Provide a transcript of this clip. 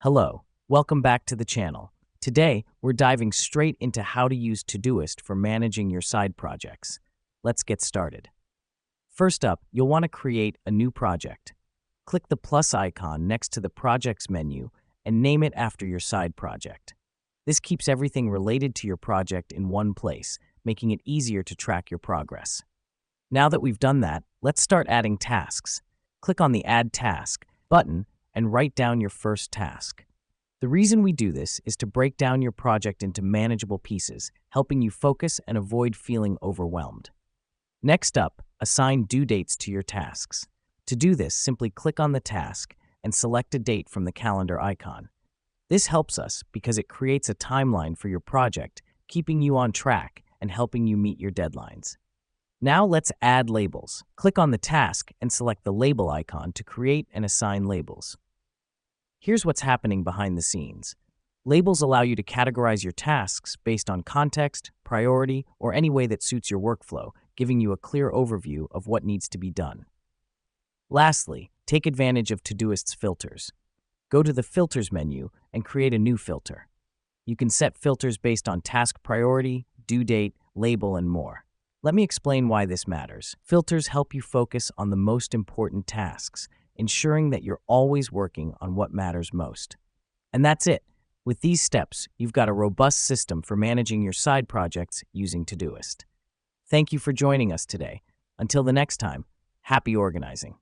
Hello, welcome back to the channel. Today, we're diving straight into how to use Todoist for managing your side projects. Let's get started. First up, you'll want to create a new project. Click the plus icon next to the Projects menu and name it after your side project. This keeps everything related to your project in one place, making it easier to track your progress. Now that we've done that, let's start adding tasks. Click on the Add Task button and write down your first task. The reason we do this is to break down your project into manageable pieces, helping you focus and avoid feeling overwhelmed. Next up, assign due dates to your tasks. To do this, simply click on the task and select a date from the calendar icon. This helps us because it creates a timeline for your project, keeping you on track and helping you meet your deadlines. Now let's add labels. Click on the task and select the label icon to create and assign labels. Here's what's happening behind the scenes. Labels allow you to categorize your tasks based on context, priority, or any way that suits your workflow, giving you a clear overview of what needs to be done. Lastly, take advantage of Todoist's filters. Go to the Filters menu and create a new filter. You can set filters based on task priority, due date, label, and more. Let me explain why this matters. Filters help you focus on the most important tasks, ensuring that you're always working on what matters most. And that's it. With these steps, you've got a robust system for managing your side projects using Todoist. Thank you for joining us today. Until the next time, happy organizing.